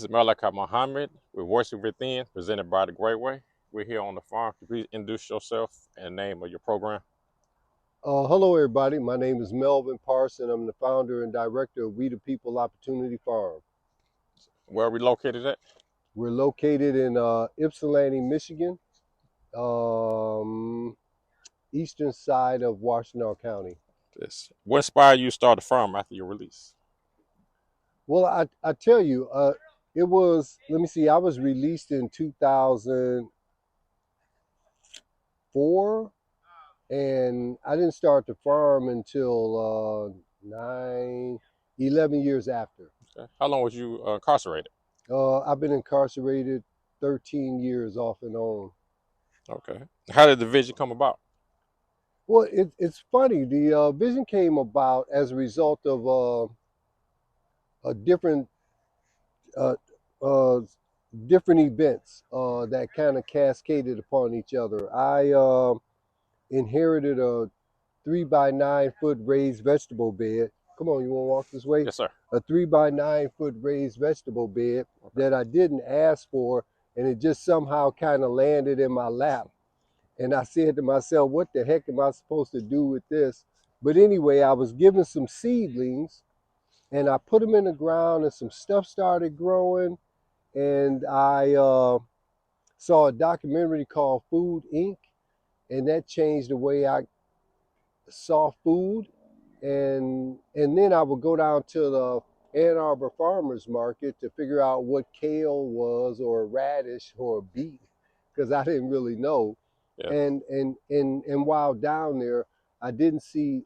is Malachi Muhammad with Voice Within, presented by the G.R.E.Y. We're here on the farm. Could you please introduce yourself and name of your program? Hello, everybody. My name is Melvin Parson. I'm the founder and director of We the People Opportunity Farm. Where are we located at? We're located in Ypsilanti, Michigan, eastern side of Washtenaw County. What inspired you to start the farm after your release? Well, I tell you, it was, let me see, I was released in 2004, and I didn't start the farm until 11 years after. Okay. How long was you incarcerated? I've been incarcerated 13 years off and on. Okay. How did the vision come about? Well, it's funny. The vision came about as a result of a uh, uh, different events that kind of cascaded upon each other. I inherited a 3 by 9 foot raised vegetable bed. Come on, you want to walk this way? Yes, sir. A 3 by 9 foot raised vegetable bed Okay. that I didn't ask for, and it just somehow kind of landed in my lap. And I said to myself, what the heck am I supposed to do with this? But anyway, I was given some seedlings and I put them in the ground and some stuff started growing. And I saw a documentary called Food Inc. And that changed the way I saw food. And then I would go down to the Ann Arbor Farmers Market to figure out what kale was or radish or beet because I didn't really know. Yeah. And while down there, I didn't see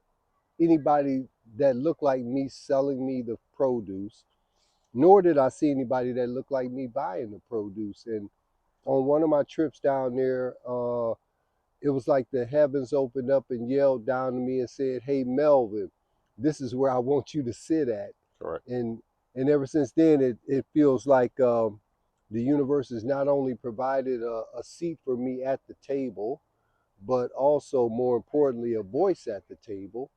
anybody that looked like me selling me the produce, nor did I see anybody that looked like me buying the produce. And on one of my trips down there, it was like the heavens opened up and yelled down to me and said, "Hey, Melvin, this is where I want you to sit at." Correct. And ever since then, it feels like the universe has not only provided a seat for me at the table, but also, more importantly, a voice at the table.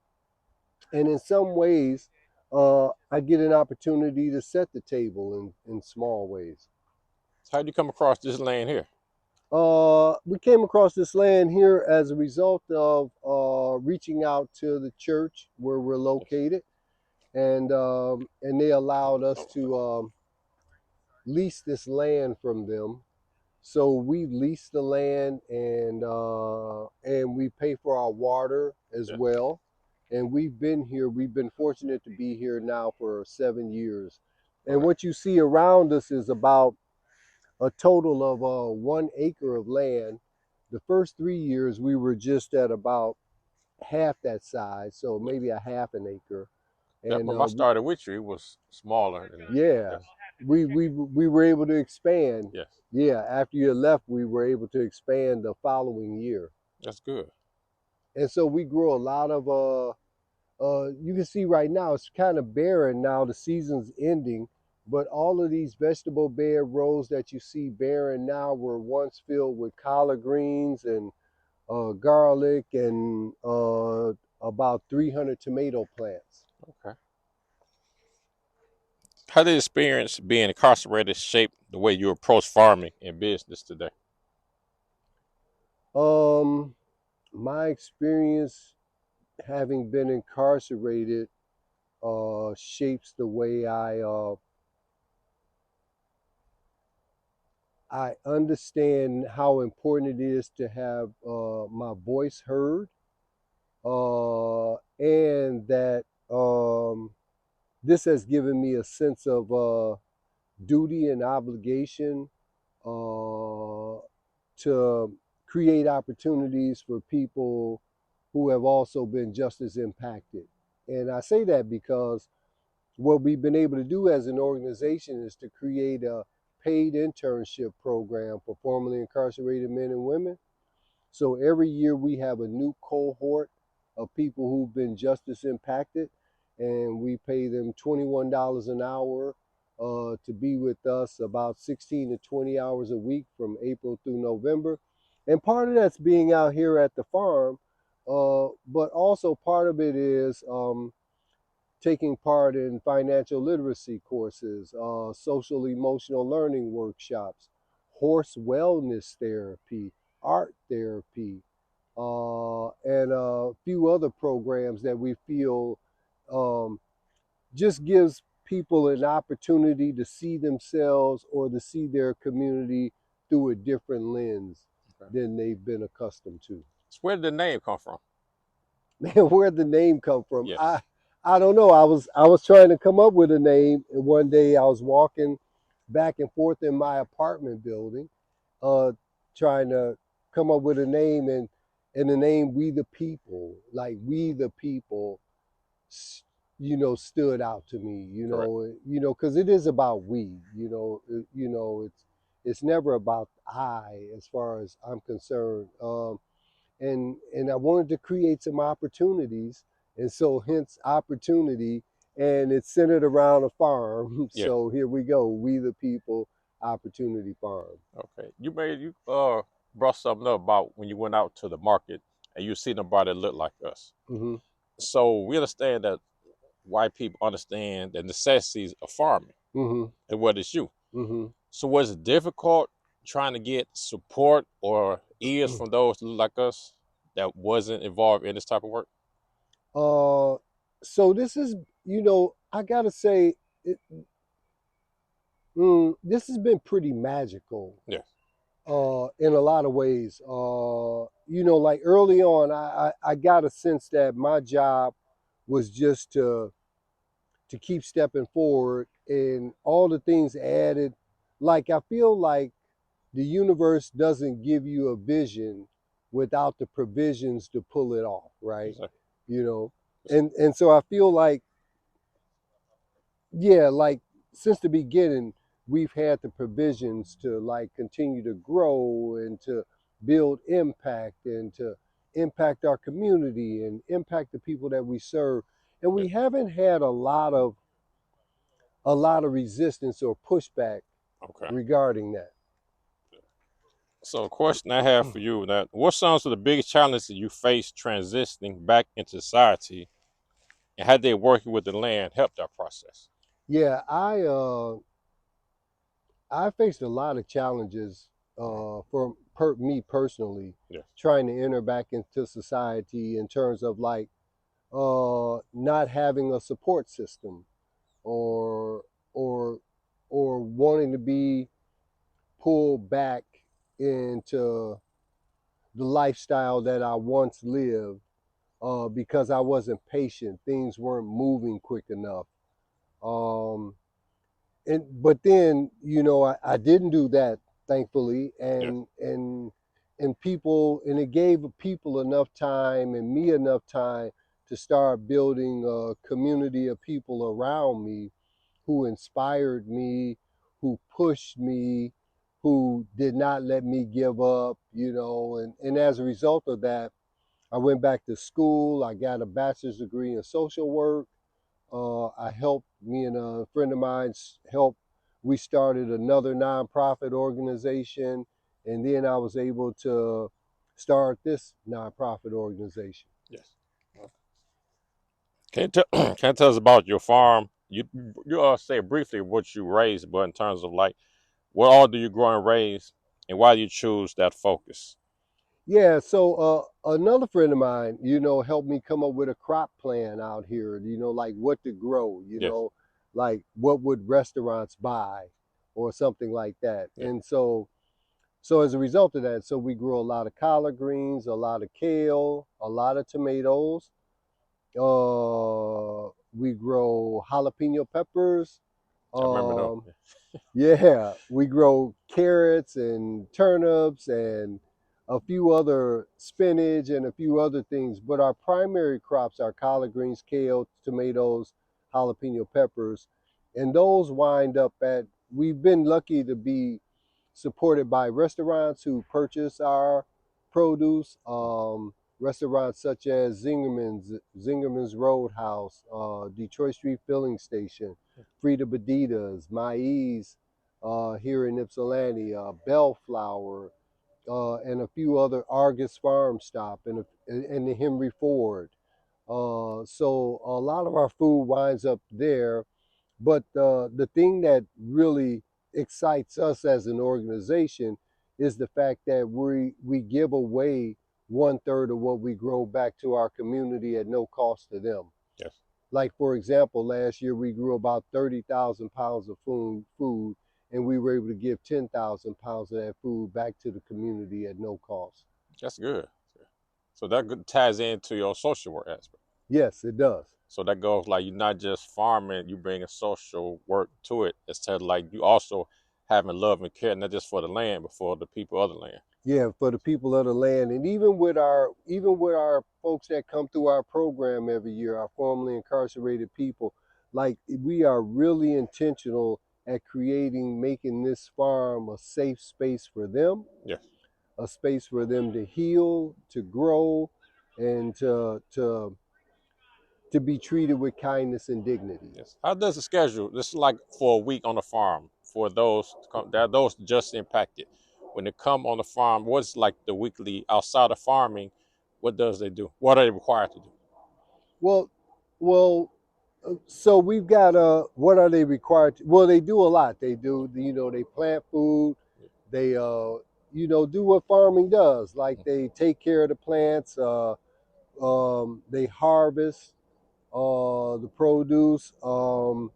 And in some ways, I get an opportunity to set the table in small ways. So how did you come across this land here? We came across this land here as a result of reaching out to the church where we're Yes. located, and they allowed us to lease this land from them. So we lease the land and we pay for our water as Yeah. well. And we've been here. We've been fortunate to be here now for 7 years. And Okay. what you see around us is about a total of 1 acre of land. The first 3 years we were just at about half that size, so Yeah. maybe a half an acre. Yeah. And When I started with you, it was smaller. yeah, Yes. we were able to expand. Yes. Yeah, after you left, we were able to expand the following year, That's good. and so we grew a lot of you can see right now it's kind of barren now. The season's ending, but all of these vegetable bed rows that you see barren now were once filled with collard greens and garlic and about 300 tomato plants. Okay. How did the experience being incarcerated shape the way you approach farming and business today? Um, my experience having been incarcerated shapes the way I understand how important it is to have my voice heard, and that this has given me a sense of duty and obligation uh, to create opportunities for people who have also been just as impacted. And I say that because what we've been able to do as an organization is to create a paid internship program for formerly incarcerated men and women. So every year we have a new cohort of people who've been justice impacted, and we pay them $21 an hour to be with us about 16 to 20 hours a week from April through November. And part of that's being out here at the farm, but also part of it is taking part in financial literacy courses, social emotional learning workshops, horse wellness therapy, art therapy, and a few other programs that we feel um, just gives people an opportunity to see themselves or to see their community through a different lens Okay. than they've been accustomed to. So where did the name come from? Man, where'd the name come from? I Yes. I don't know. I was trying to come up with a name, and one day I was walking back and forth in my apartment building, uh, trying to come up with a name, and the name "We the People," like "We the People," stood out to me. Correct. Because it is about we. It's never about I, as far as I'm concerned. And I wanted to create some opportunities, and so hence opportunity, and it's centered around a farm. Yes. So here we go, We the People Opportunity Farm. Okay. You brought something up about when you went out to the market and you see nobody that look like us. Mm-hmm. So we understand that white people understand the necessities of farming Mm-hmm. and what is you. Mm-hmm. So was it difficult trying to get support or ears from those that look like us that wasn't involved in this type of work? uh so this is, I gotta say, it, this has been pretty magical, Yes. in a lot of ways. Like early on, I got a sense that my job was just to keep stepping forward, and all the things added. Like, I feel like the universe doesn't give you a vision without the provisions to pull it off, right? Exactly. you know and so I feel like, yeah, like, since the beginning, we've had the provisions to, like, continue to grow and to build impact and to impact our community and impact the people that we serve. And Yeah. we haven't had a lot of resistance or pushback Okay. regarding that. So the question I have for you that what some of the biggest challenges you face transitioning back into society and how they working with the land help that process? Yeah, I faced a lot of challenges, Mhm. for me personally, Yes. trying to enter back into society, in terms of, like, not having a support system, or or or wanting to be pulled back into the lifestyle that I once lived, because I wasn't patient. Things weren't moving quick enough. Um, but then, I didn't do that, thankfully, Yes. and it gave people enough time and me enough time to start building a community of people around me who inspired me, who pushed me, who did not let me give up, and as a result of that, I went back to school. I got a bachelor's degree in social work. I helped, me and a friend of mine helped. We started another nonprofit organization, and then I was able to start this nonprofit organization. Yes. Can you tell us about your farm? You say briefly what you raised, but in terms of like what all do you grow and raise, and why do you choose that focus? Yeah, so another friend of mine, helped me come up with a crop plan out here, like what to grow, Yes. like what would restaurants buy or something like that. Yeah. And so as a result of that, so we grew a lot of collard greens, a lot of kale, a lot of tomatoes. We grow jalapeno peppers. I remember though. Um, yeah, we grow carrots and turnips and a few other spinach and a few other things, but our primary crops are collard greens, kale, tomatoes, jalapeno peppers, and those wind up at. We've been lucky to be supported by restaurants who purchase our produce. Restaurants such as Zingerman's Roadhouse, Detroit Street Filling Station, Frida Beditas, Mai's, here in Ypsilanti, Bellflower, and a few other, Argus Farm Stop, and the Henry Ford. So a lot of our food winds up there. But the thing that really excites us as an organization is the fact that we give away 1/3 of what we grow back to our community at no cost to them. Yes. Like for example, last year we grew about 30,000 pounds of food, and we were able to give 10,000 pounds of that food back to the community at no cost. That's good. So that ties into your social work aspect. Yes, it does. So that goes like you're not just farming, you bring a social work to it. Instead, like you also having love and care, not just for the land, but for the people of the land. Yeah, for the people of the land, and even with our folks that come through our program every year, our formerly incarcerated people, like we are really intentional at making this farm a safe space for them, Yes. a space for them to heal, to grow, and to be treated with kindness and dignity. Yes. How does the schedule? This is like for a week on the farm for those just impacted. When they come on the farm, what's like the weekly outside of farming? What does they do? What are they required to do? Well, well, so we've got what are they required to? Well, they do a lot. They do, they plant food. They do what farming does. Like they take care of the plants. They harvest the produce, go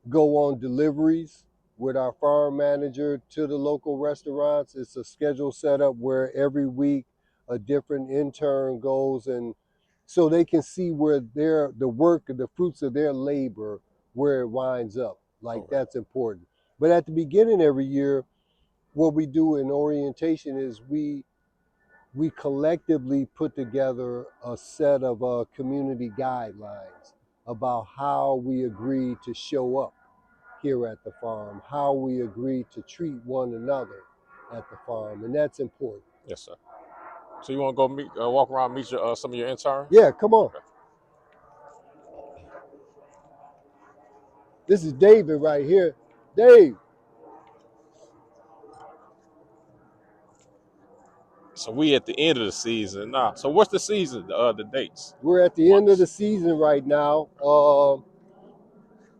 on deliveries with our farm manager to the local restaurants. It's a schedule set up where every week a different intern goes, and so they can see where the work, the fruits of their labor, where it winds up. Like Okay. that's important. But at the beginning every year, what we do in orientation is we collectively put together a set of community guidelines about how we agree to show up here at the farm, how we agree to treat one another at the farm, and that's important. Yes, sir. So you want to go meet, walk around, meet your some of your interns? Yeah, come on. Okay. This is David right here. Dave, So we at the end of the season now. So what's the season? The dates, we're at the end of months. the season right now.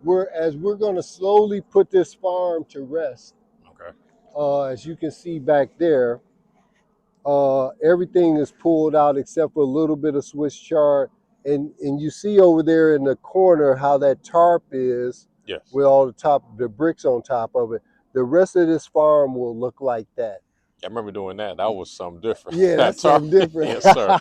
We're going to slowly put this farm to rest. Okay. As you can see back there, everything is pulled out except for a little bit of Swiss chard. And you see over there in the corner how that tarp is Yes. with all the bricks on top of it. The rest of this farm will look like that. I remember doing that. That was something different. Yeah, That that's tar- something different. yes, sir.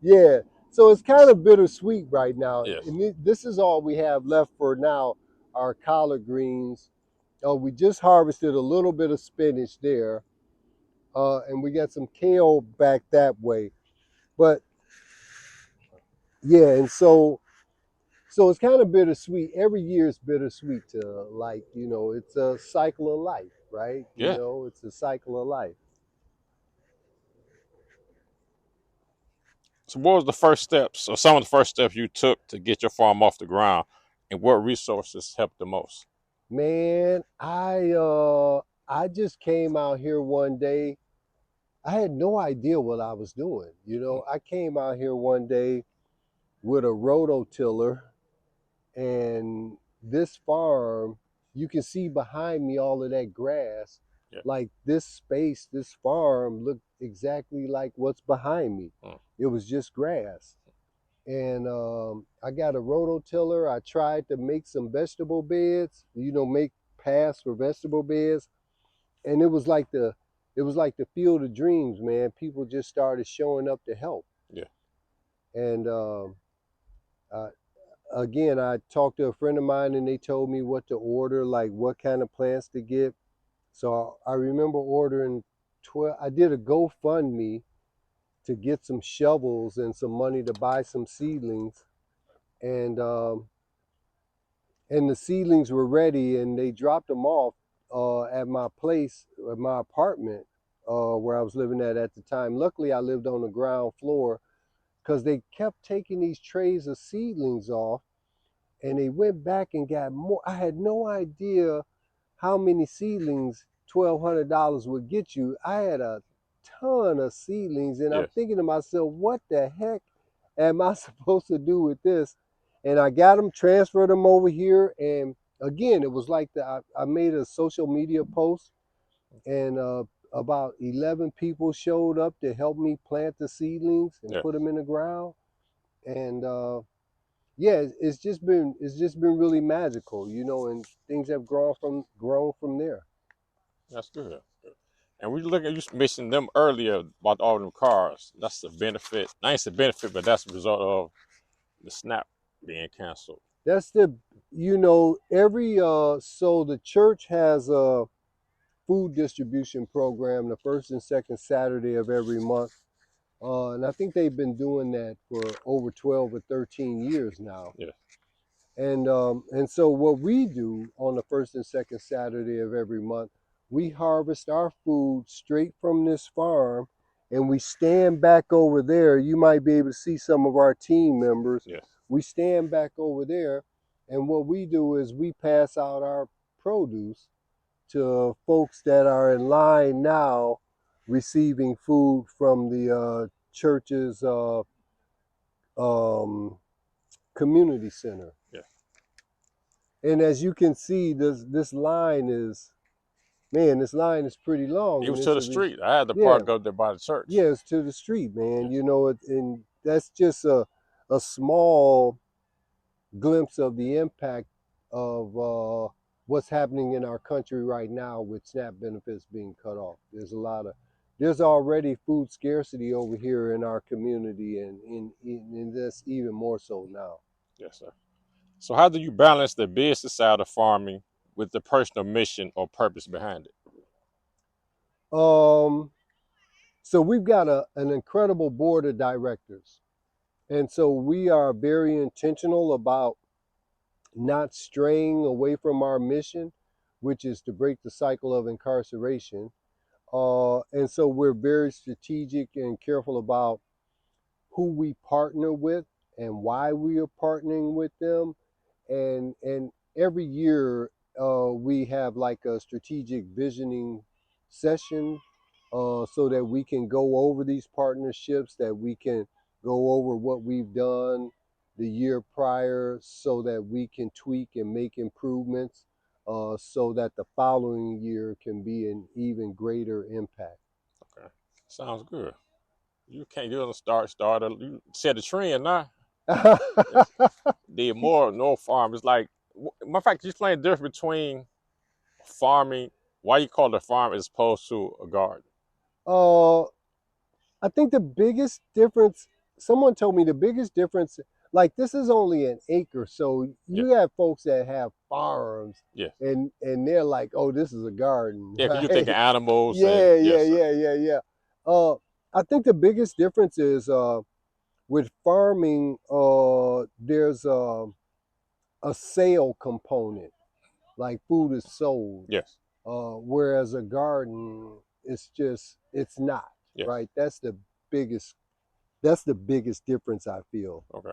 Yeah. So it's kind of bittersweet right now. Yes. And this is all we have left for now, our collard greens. We just harvested a little bit of spinach there. And we got some kale back that way. But yeah, and so it's kind of bittersweet. Every year is bittersweet to like, it's a cycle of life, right? Yeah. It's a cycle of life. So what was the first steps, or some of the first steps you took to get your farm off the ground, and what resources helped the most? Man, I just came out here one day. I had no idea what I was doing. I came out here one day with a rototiller, and this farm, you can see behind me all of that grass. Yeah. Like this space, this farm looked exactly like what's behind me. Mm. It was just grass. And I got a rototiller. I tried to make some vegetable beds, make paths for vegetable beds. And it was like the field of dreams, man. People just started showing up to help. Yeah. And I, again, I talked to a friend of mine and they told me what to order, like what kind of plants to get. So I remember ordering 12. I did a GoFundMe to get some shovels and some money to buy some seedlings. And and the seedlings were ready and they dropped them off at my place, at my apartment where I was living at the time. Luckily, I lived on the ground floor because they kept taking these trays of seedlings off and they went back and got more. I had no idea how many seedlings $1,200 would get you. I had a ton of seedlings, and I'm Yes. thinking to myself, what the heck? am I supposed to do with this? And I got them, transferred them over here. And again, it was like I made a social media post, and about 11 people showed up to help me plant the seedlings and Yeah, put them in the ground. And yeah, it's just been really magical, and things have grown from there. that's good. And we look at you mentioned them earlier about all them cars. That's the benefit. Not it's a benefit, but that's the result of the snap being canceled. That's every so the church has a food distribution program the first and second Saturday of every month. And I think they've been doing that for over 12 or 13 years now. Yeah, And so what we do on the first and second Saturday of every month, we harvest our food straight from this farm, and we stand back over there. You might be able to see some of our team members. yes. We stand back over there, and what we do is we pass out our produce to folks that are in line now receiving food from the church's um, community center. Yeah. And as you can see, this line is, man, this line is pretty long, It and was to it's the street. I had to yeah, park up there by the church. yeah, it's to the street, man. Yes, And that's just a small glimpse of the impact of what's happening in our country right now with SNAP benefits being cut off. There's already food scarcity over here in our community, and in this even more so now. yes, sir. So how do you balance the business side of farming with the personal mission or purpose behind it? Um, so we've got an incredible board of directors, and so we are very intentional about not straying away from our mission, which is to break the cycle of incarceration. And so we're very strategic and careful about who we partner with and why we are partnering with them. And every year we have like a strategic visioning session, so that we can go over these partnerships, that we can go over what we've done the year prior, so that we can tweak and make improvements, so that the following year can be an even greater impact. Okay, sounds good. You can't do it. You set the trend now. Yes. The more no farm is like. Matter of fact, you explain the difference between farming. Why you call it a farm as opposed to a garden? uh, I think the biggest difference, someone told me the biggest difference, like this is only an acre. So Yeah, you have folks that have farms, yeah, and they're like, oh, this is a garden, yeah. Because you're right? thinking animals and Yeah, yeah, yes, sir. yeah, yeah, yeah. Uh, I think the biggest difference is with farming, there's a sale component, like food is sold, Yes, whereas a garden, it's not, yes. right? That's the biggest difference I feel. Okay.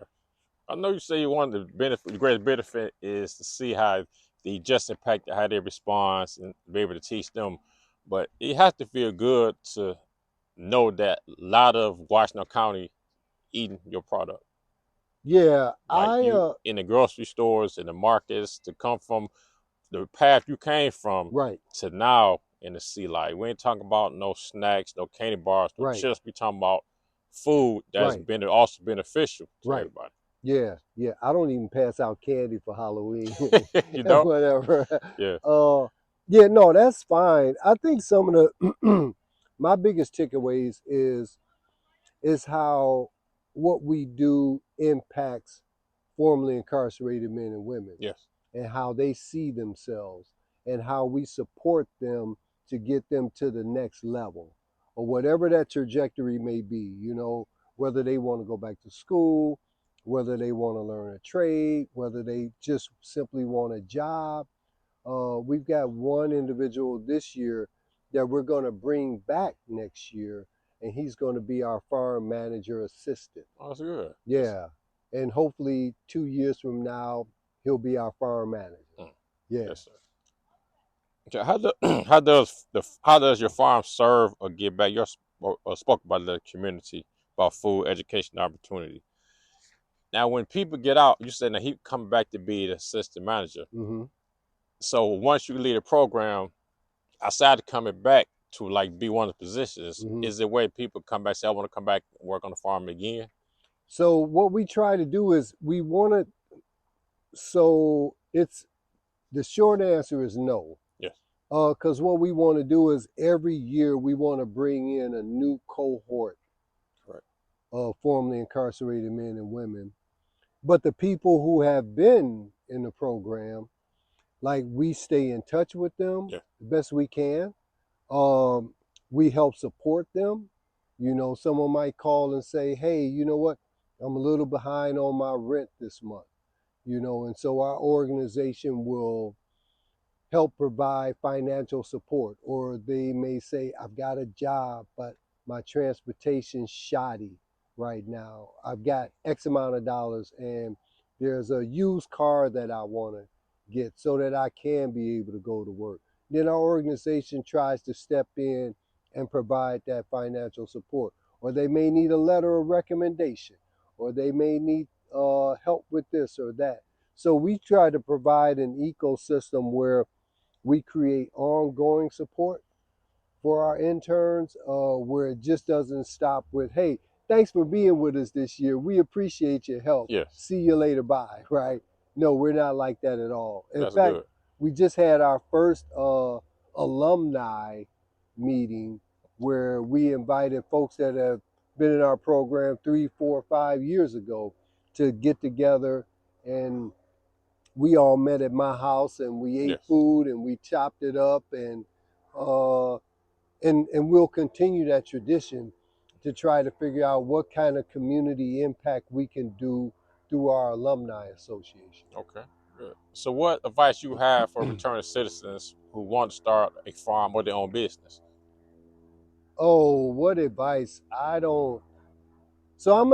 I know you say one of the benefit, the greatest benefit is to see how the just impact, how they respond, and be able to teach them. But it has to feel good to know that a lot of Washington County eating your product. Yeah, Like you in the grocery stores, in the markets, to come from the path you came from right, to now in the sea life. We ain't talking about no snacks, no candy bars, no right, chips. We talking about food that's right, been also beneficial to right. everybody. Yeah, yeah. I don't even pass out candy for Halloween You and know? whatever. Yeah. Uh, yeah, no, that's fine. I think some of the my biggest takeaways is how what we do impacts formerly incarcerated men and women, Yes. and how they see themselves, and how we support them to get them to the next level, or whatever that trajectory may be, whether they want to go back to school, whether they want to learn a trade, whether they just simply want a job. We've got one individual this year that we're going to bring back next year, and he's going to be our farm manager assistant. Oh, that's good. That's, Yeah. And hopefully 2 years from now, he'll be our farm manager. mm, Yeah. yes, sir. Okay, how does your farm serve or give back? You spoke about the community, about food, education, opportunity. Now, when people get out, you said that he coming back to be the assistant manager. Mm-hmm. So once you lead a program, outside of coming back to like be one of the positions, Mm-hmm. is the way people come back say, I want to come back and work on the farm again? So what we try to do is we want to. So it's the short answer is no. Yes. Because what we want to do is every year we want to bring in a new cohort Correct. of formerly incarcerated men and women. But the people who have been in the program, like we stay in touch with them Yeah. the best we can. Um, we help support them. You know, someone might call and say, hey, you know what? I'm a little behind on my rent this month, you know, and so our organization will help provide financial support. Or they may say, I've got a job, but my transportation's shoddy right now. I've got X amount of dollars and there's a used car that I want to get so that I can be able to go to work. Then our organization tries to step in and provide that financial support. Or they may need a letter of recommendation, or they may need help with this or that. So we try to provide an ecosystem where we create ongoing support for our interns, where it just doesn't stop with, hey, thanks for being with us this year. We appreciate your help. Yes. See you later. Bye. Right? No, we're not like that at all. In That's fact, good. we just had our first alumni meeting where we invited folks that have been in our program 3, 4, 5 years ago to get together, and we all met at my house and we ate Yes. food and we chopped it up, and uh, and we'll continue that tradition to try to figure out what kind of community impact we can do through our alumni association. Okay. Good. So what advice you have for returning citizens who want to start a farm or their own business? Oh, what advice? I don't. So I'm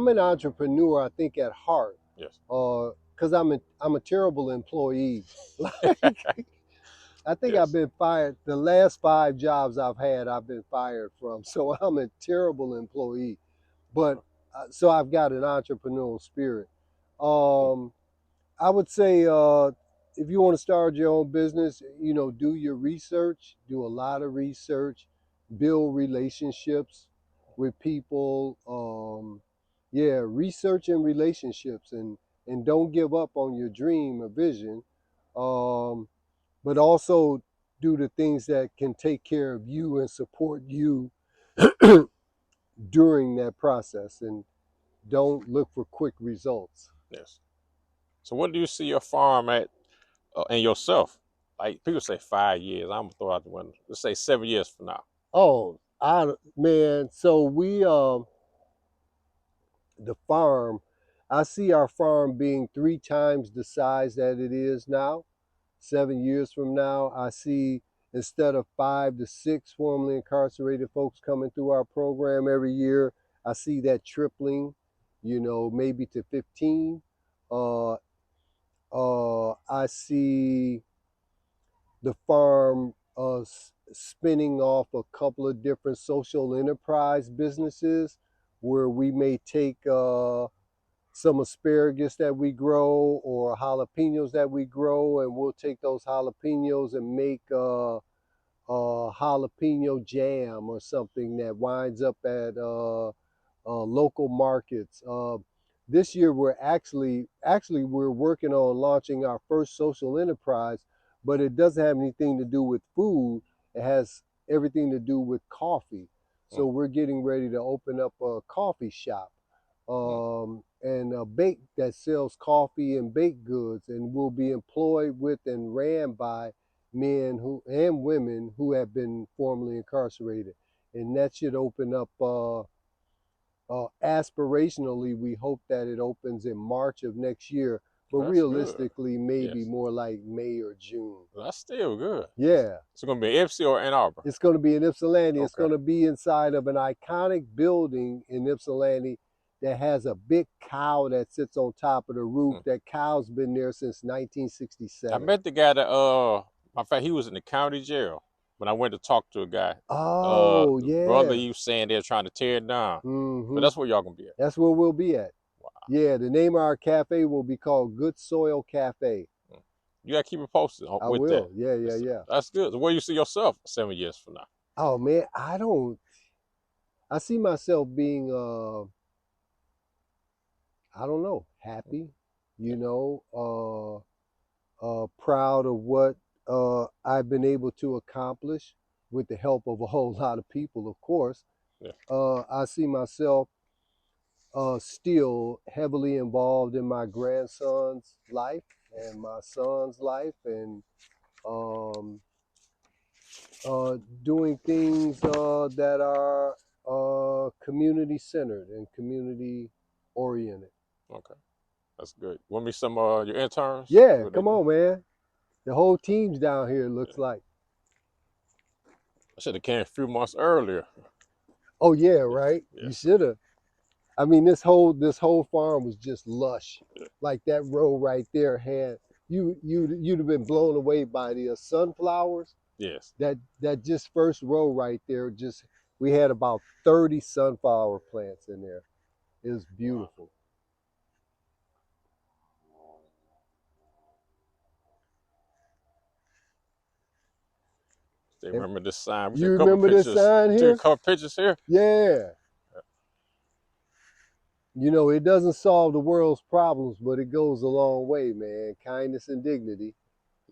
an entrepreneur, I think, at heart. Yes. Because I'm a terrible employee. Like, I think I've Yes. been fired. The last 5 jobs I've had, I've been fired from. So I'm a terrible employee. But so I've got an entrepreneurial spirit. Um, I would say if you want to start your own business, you know, do your research, do a lot of research, build relationships with people. Yeah, research and relationships, and don't give up on your dream or vision. Um, but also do the things that can take care of you and support you during that process, and don't look for quick results. Yes. So what do you see your farm at and yourself? Like people say 5 years. I'm gonna throw out the window. Let's say 7 years from now. Oh, I man, so we the farm, I see our farm being 3 times the size that it is now. 7 years from now, I see, instead of 5 to 6 formerly incarcerated folks coming through our program every year, I see that tripling, you know, maybe to 15. Uh, I see the farm spinning off a couple of different social enterprise businesses where we may take some asparagus that we grow or jalapenos that we grow, and we'll take those jalapenos and make jalapeno jam or something that winds up at local markets. This year we're actually we're working on launching our first social enterprise, but it doesn't have anything to do with food. It has everything to do with coffee. Mm, So we're getting ready to open up a coffee shop, mm. and a bake that sells coffee and baked goods, and will be employed with and ran by men who and women who have been formerly incarcerated, and that should open up. Aspirationally, we hope that it opens in March of next year, but That's good. realistically, maybe Yes. more like May or June. That's still good. Yeah, It's gonna be Ipsy or Ann Arbor. it's going to be in Ypsilanti. It's Okay. going to be inside of an iconic building in Ypsilanti that has a big cow that sits on top of the roof. Mm. That cow's been there since I 1967. met the guy that in fact he was in the county jail when I went to talk to a guy. Oh, The brother yeah. he was saying they're trying to tear it down. But Mm-hmm. that's where y'all gonna be at. That's where we'll be at. Wow. Yeah, the name of our cafe will be called Good Soil Cafe. You gotta keep it posted I with that. will. Yeah, yeah, yeah. That's good. Where you see yourself 7 years from now? Oh man, I see myself being I don't know, happy, Yeah, proud of what I've been able to accomplish with the help of a whole lot of people, of course. yeah. I see myself still heavily involved in my grandson's life and my son's life, and um, doing things that are community centered and community oriented. Okay, that's good. Want me some your interns? Yeah, What they come do? on, man. The whole team's down here, it Yeah. looks like. I should have came a few months earlier. Oh yeah, Yes, right. You yes, should have. I mean, this whole farm was just lush. yeah, Like that row right there had you'd have been blown away by the sunflowers. yes. That just first row right there, just we had about 30 sunflower plants in there. It was beautiful. They And remember this sign. We took you a couple remember this pictures. sign We took a here? couple pictures here. Yeah. It doesn't solve the world's problems, but it goes a long way, man. Kindness and dignity.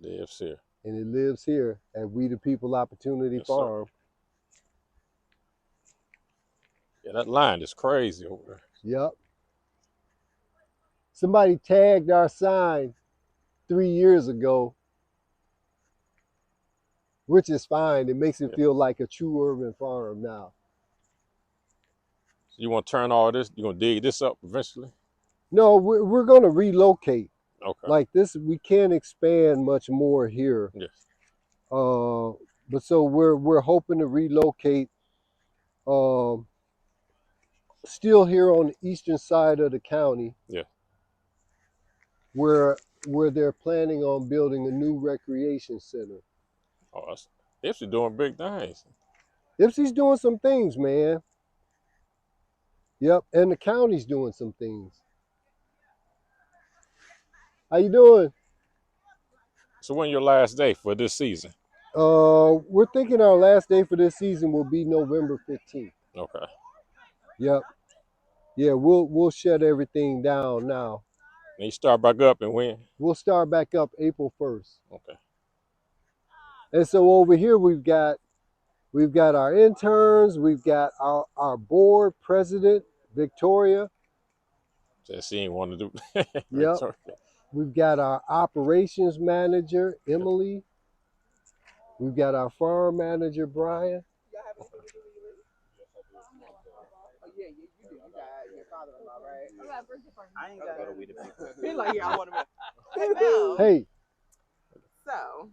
Lives here. And it lives here at We the People Opportunity Yes, sir. Farm. Yeah, that line is crazy over there. Yep. Somebody tagged our sign 3 years ago, which is fine. It makes it Yeah. feel like a true urban farm now. So you want to turn all this? You gonna dig this up eventually? No, we're going to relocate. Okay. Like this, we can't expand much more here. Yes. Uh, but so we're hoping to relocate. Um, Still here on the eastern side of the county, Yeah. where where they're planning on building a new recreation center. Oh, that's Ipsy doing big things. Ipsy's doing some things, man. Yep, and the county's doing some things. How you doing? So when your last day for this season? We're thinking our last day for this season will be November 15th. Okay. Yep. Yeah, we'll shut everything down now. And you start back up and when? We'll start back up April 1st. Okay. And so over here we've got our interns, we've got our board president, Victoria. Just she ain't want to do Yep. Victoria. We've got our operations manager, Emily. We've got our farm manager, Brian. I ain't got to go to We the People. He like, yeah, I want to. Hey, Mel. Hey. So.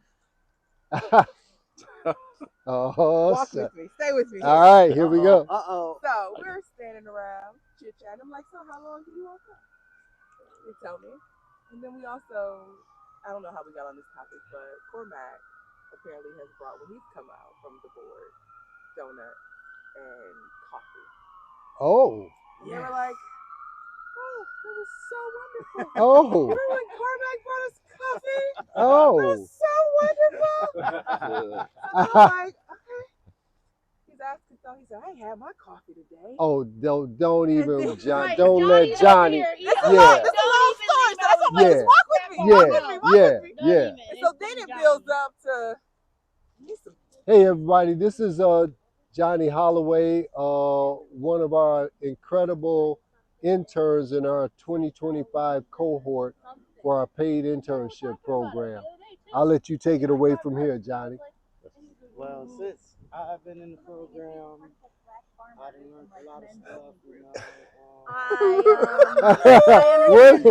Walk with me. Stay with me. All right, here we go. So we're standing around chit chatting. I'm like, so how long do you want to? They tell me. And then we also, I don't know how we got on this topic, but Cormac apparently has brought, when he's come out from the board, donut and coffee. Oh. And they were like, oh, that was so wonderful. Oh. Remember when Cormac brought us coffee? Oh. That was so wonderful. I'm like, okay. He's asking, so he said, I had my coffee today. Oh, don't even, John. Right, Don't Johnny let Johnny. over here, That's a Yeah. long, that's a long story. So that's what I'm like, just walk with me. Walk with me. Walk with me. Yeah. And so then it builds up to Hey everybody, this is Johnny Holloway, one of our incredible interns in our 2025 cohort for our paid internship program. I'll let you take it away from here, Johnny. Well, since I've been in the program, I've learned a lot of stuff.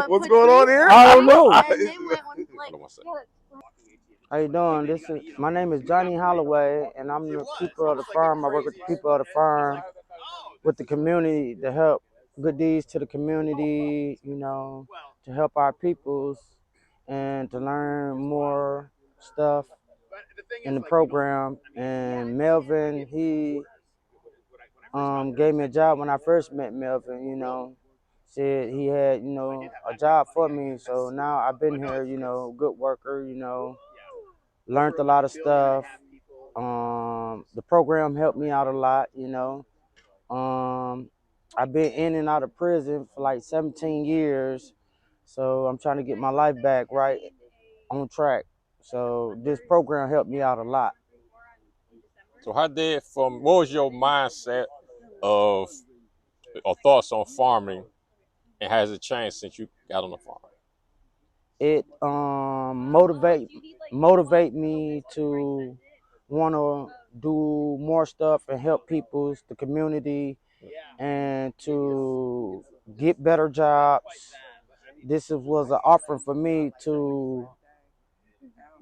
What's going on here? I don't know. How you doing? My name is Johnny Holloway, and I'm the people of the farm. I work with the people of the farm, with the community to help good deeds to the community. To help our peoples and to learn more stuff in the program. And Melvin, he gave me a job when I first met Melvin. said he had, a job for me. So now I've been here, good worker, learned a lot of stuff. The program helped me out a lot. I've been in and out of prison for like 17 years. So I'm trying to get my life back right on track. So this program helped me out a lot. So how did from what was your mindset of or thoughts on farming, and has it changed since you got on the farm? It motivate me to want to do more stuff and help people, the community, and to get better jobs. This was an offering for me to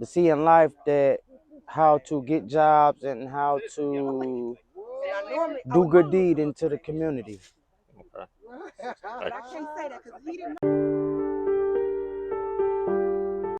see in life that how to get jobs and how to do good deed into the community. Okay.